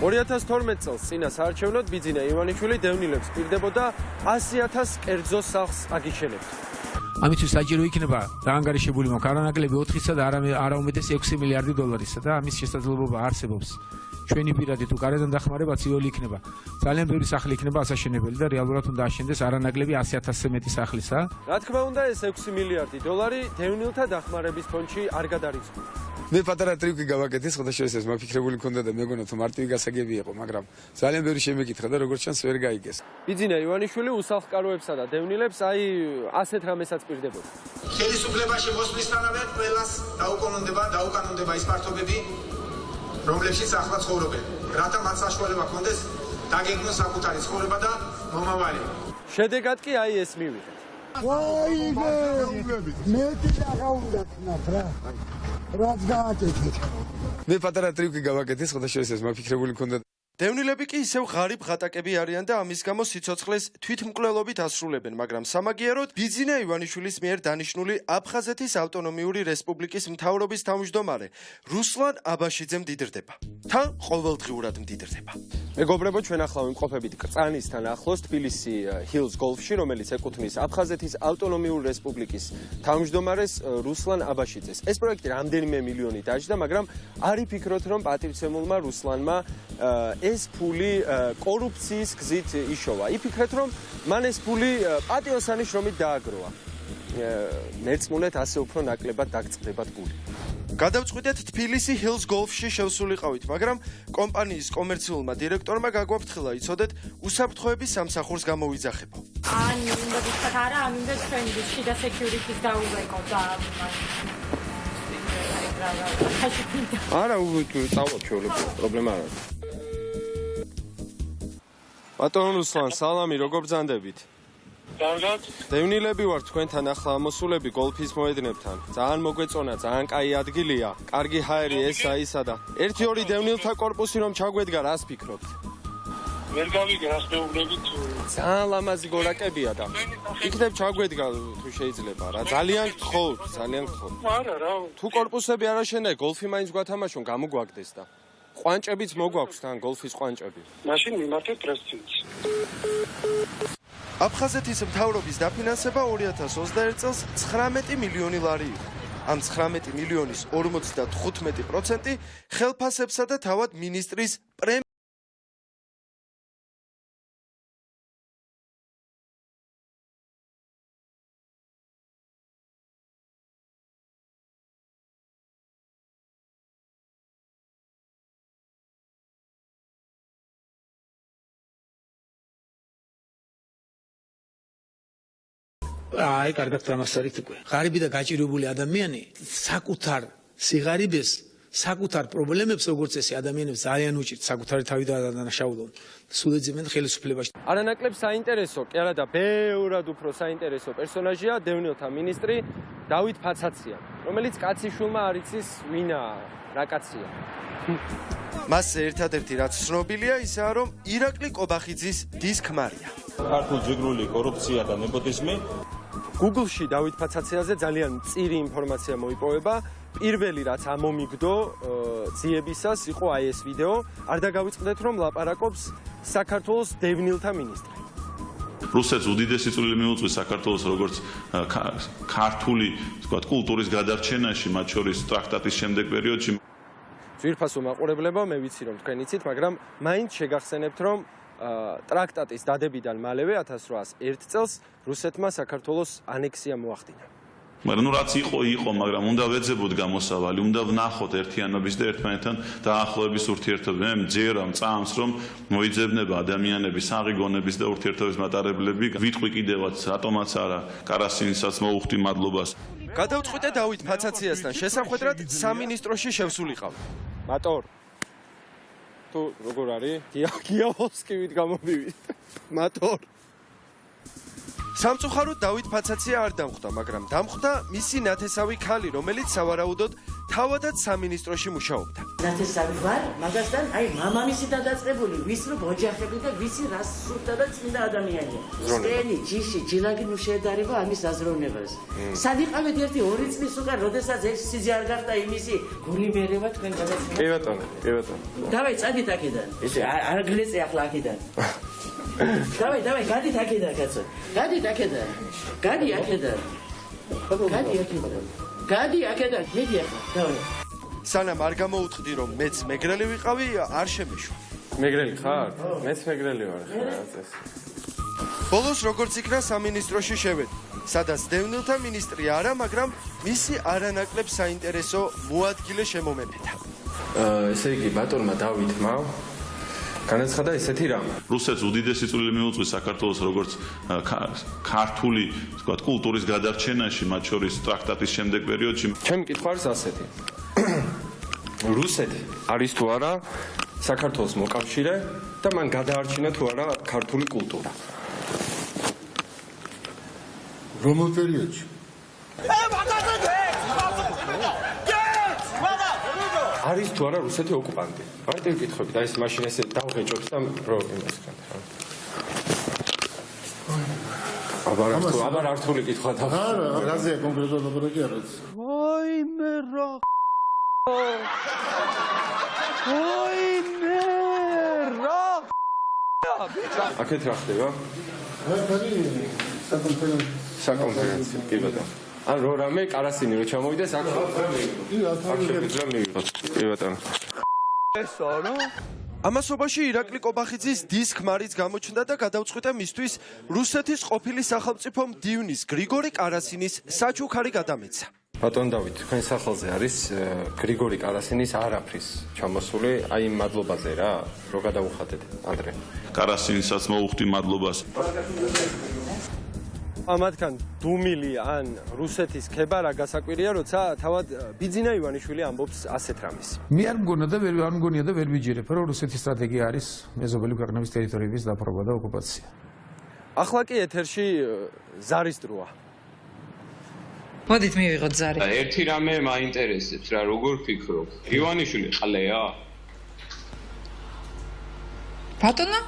2012 წელს წინა საარჩევნოდ ბიძინა ივანიშვილი დევნილებს პირდებოდა 100,000 კერძო სახლს აგიჩენებთ. ამისთვის საჭირო იქნება დაანგარიშებული მოქ არანაკლები 4-ისა და არაუმეტეს 6 მილიარდი დოლარისა და ამის შესაძლებლობა არსებობს. ჩვენი პირადი თუ გარედან დახმარება ცივი იქნება. ძალიან ბევრი სახლი იქნება ასაშენებელი და რეალურად უნდა აშენდეს არანაკლები 100,000-ზე მეტი სახლისა. რა თქმა უნდა, ეს 6 მილიარდი დოლარი დევნილთა დახმარების ფონდში არ გადარიცხული. მე პატარა ტრიუკი გავაკეთე, შესაძლოა ეს მაფიქრებული მქონდა და მეგონა თუ მარტივი გასაგები იყო, მაგრამ ძალიან ბევრი შემეკითხა და როგორც ჩანს ვერ გაიგეს. ბიძინა ივანიშვილი უსახლკაროებსა და დევნილებს ასეთ რამესაც პირდებოდა. ხელისუფლებაში მოსვლისთანავე ყველას დაუკანონდება ის ფაქტობები, რომლებშიც ახლა ცხოვრობენ, რათა მათ საშუალება ჰქონდეს დაგეგმოს საკუთარი ცხოვრება და მომავალი. შედეგად კი ეს მივიღეთ. მეტი დაღაუნდათ რა. რაც გააკეთეთ. მე პატარა ტრიუკი გავაკეთე, შესაძლოა ეს მაფიქრებული მქონდა. დევნილები კი ისევ ღარიბ ღატაკები არიან და ამის გამო სიცოცხლეს თვითმკვლელობით ასრულებენ, მაგრამ სამაგიეროდ ბიძინა ივანიშვილის მიერ დანიშნული აფხაზეთის ავტონომიური რესპუბლიკის მთავრობის თავმჯდომარე რუსლან აბაშიძე მდიდრდება. თან ყოველდღიურად მდიდრდება. მეგობრებო, ჩვენ ახლა ვიმყოფებით კრწანისთან ახლოს თბილისი ჰილს გოლფში, რომელიც ეკუთვნის აფხაზეთის ავტონომიური რესპუბლიკის თავმჯდომარეს რუსლან აბაშიძეს. ეს პროექტი რამდენიმე მილიონი დაჯდა, მაგრამ არ იფიქროთ, რომ პატივცემულმა რუსლანმა ეს ფული კორუფციის გზით იშოვა. იფიქრეთ, რომ მან ეს ფული პატიოსანი შრომით დააგროვა. ნერწმუნეთ, ასე უფრო ნაკლებად დაგწყდებათ გული. გადავწყვიტეთ თბილისი ჰილს გოლფში შევსულიყავით, მაგრამ კომპანიის კომერციულმა დირექტორმა გაგვაფრთხილა იცოდეთ უსაფრთხოების სამსახურს გამოვიძახებო. უნდა გითხრათ არა, ამინდა ჩვენ შიდა სეკიურიტის დაუვეკოთ და არა, წავალ ჩვეულებრივ, პრობლემა არ არის. ბატონ რუსლან, სალამი, როგორ ბრძანდებით? კარგად. დევნილები ვართ თქვენთან ახლა ამოსულები გოლფის მოედნებთან. ძალიან მოგვეწონა, ძალიან კაი ადგილია. კარგი ჰაერი ესა ისა და 1-2 დევნილთა კორპუსი რომ ჩაგვედგა, რას ფიქრობთ? ვერ გავიგე, რას მეუბნებით. ძალიან ლამაზი გორაკებია და იქნებ ჩაგვედგა თუ შეიძლება რა. ძალიან გთხოვთ, ძალიან გთხოვთ. არა რა. თუ კორპუსები არ აშენდა, გოლფი მაინც გვათამაშონ, გამოგვაგდეს და ყვანჭებიც მოგვაქვს თან გოლფის ყვანჭები. მაშინ მიმართეთ პრესტინს. აფხაზეთის მთავრობის დაფინანსება 2021 წელს 19 მილიონი ლარი იყო. ამ 19 მილიონის 55% ხელფასებსა და თავად მინისტრის აი, კარგად დამასწრით უკვე. ღარიბი და გაჭირებული ადამიანი საკუთარ სიღარიბეს, საკუთარ პრობლემებს, როგორც ესე ადამიანებს ძალიან უჭირთ საკუთარი თავი დანაშაულონ. სულ ეძებენ ხელისუფლებაში. არანაკლებ საინტერესო, კი არა და ბევრად უფრო საინტერესო პერსონაჟია დევნილთა მინისტრი დავით ფაცაცია, რომელიც კაციშვილმა არ იცის ვინაა, რა კაცია. მასზე ერთადერთი რაც ცნობილია ისაა, რომ ირაკლი კობახიძის დის ქმარია. ქართულ ჯგრული კორუფცია და ნეპოტიზმი. Google-ში დავით ფაცაციაზე ძალიან მწირი ინფორმაცია მოიპოვება. პირველი რაც ამომიგდო ძიებისას იყო აი ეს ვიდეო. არ დაგავიწყდეთ, რომ ლაპარაკობს საქართველოს დევნილთა მინისტრი. რუსეთს უდიდესი წვლილი მიუძღვის საქართველოს როგორც ქართული, ვთქვათ, კულტურის გადარჩენაში, მათ შორის ტრაქტატის შემდეგ პერიოდში. ძვირფასო მაყურებლებო, მე ვიცი რომ თქვენ იცით, მაგრამ მაინც შეგახსენებთ, რომ ტრაქტატის დადებიდან მალევე 1801 წელს რუსეთმა საქართველოს ანექსია მოახდინა. მაგრამ რაც იყო, მაგრამ უნდა ვეძებოთ გამოსავალი, უნდა ვნახოთ ერთიანობის და ერთმანეთთან დაახლოების ურთიერთობები. მე მძერა მწამს, რომ მოიძებნება ადამიანები საღი გონების და ურთიერთობის მატარებლები. ვიტყვი კიდევაც რატომაც არა, კარასინისაც მოუხდი მადლობას. გადავწყვიტე დავით ფაცაციასთან შესახვედრად სამინისტროში შევსულიყავ. მატორ თუ როგორ არის? გიაოვსკივით გამომივიდა. მატორ. სამწუხაროდ დავით ფაცაცია არ დამხვდა, მაგრამ დამხვდა მისი ნათესავი ქალი, რომელიც სავარაუდოდ თავადაც სამინისტროში მუშაობდა. ნათესავი ვარ, მაგასთან აი მამამისი დადაწყებული, ვის რო ოჯახები და ვისი რას სურდა და წმინდა ადამიანია. სკენი, ჯიში, ჯილაგი ნუ შეედარება ამის აზროვნებას. სად იყავით 1-2 წლის უკან, როდესაც ეს სიძე არ გახდა იმისი გული მერევა თქვენ გადაცემა. კი ბატონო. დავაი წადით აქედან. ისე არ გლეწე ახლა აქედან. დავაი, გადით აქედან კაცო. გადით აქედან. გადი აქედან. გადი აქედან. მიდი ახლა, დავაი. სანამ არ გამოუთხდი რომ მეც მეგრელი ვიყავი, არ შემეშვა. მეგრელი ხარ? მეც მეგრელი ვარ ხა წეს. ბოლოს როგორც იქნა სამინისტროში შევედი, სადაც დევნილთა მინისტრი არა, მაგრამ მისი არანაკლებ საინტერესო მოადგილე შემომეფეთა. ესე იგი ბატონმა დავითმა განაცხადა ესეთი რამ. რუსეთს უდიდესი წვლილი მიუძღვის საქართველოს როგორც ქართული, თქვა, კულტურის გადარჩენაში, მათ შორის ტრაქტატის შემდეგ პერიოდში. ჩემი კითხვა არის ასეთი. რუსეთი არის თუ არა საქართველოს მოკავშირე და მან გადაარჩინა თუ არა ქართული კულტურა. რომელ პერიოდში? არის თუ არა რუსეთი ოკუპანტი? მარტივი კითხვები და ეს მაშინ ესე დავღეჭოთ და რო იმას გქონდა. აბა რართული კითხვა და არა, რაზეა კონკრეტულად ლაბორატორი არის? ვაიმე რა. აქეთ რა ხდება? საკონფერენციო კი ბატონო. ან რო რამე კარასინი რო ჩამოვიდეს აქ შეგვიძლია მივიღოთ. კი ბატონო. ამასობაში ირაკლი კობახიძის დის ქმარიც გამოჩნდა და გადავწყვიტა მისთვის რუსეთის ყოფილი სახელმწიფო მდივნის გრიგორი კარასინის საჩუქარი გადამეცა. ბატონ დავით, თქვენ სახელზე არის გრიგორი კარასინის არაფრის ჩამოსული, აი იმ მადლობაზე რა, რო გადავუხატეთ ანდრე. კარასინისაც მოუხდი მადლობას. ამათგან დუმილი ან რუსეთის ქებარა გასაკვირია, როცა თავად ბიძინა ივანიშვილი ამბობს ასეთ რამის. მე არ მგონია და ვერ ვიჯერებ, რომ რუსეთის სტრატეგია არის მეზობელი ქვეყნების ტერიტორიების დაპყრობა და ოკუპაცია. ახლა კი ეთერში ზარის დროა. მოდით მივიღოთ ზარი. ერთი რამე მაინტერესებს რა, როგორ ფიქრობ? ივანიშვილი ყლეა? ბატონო?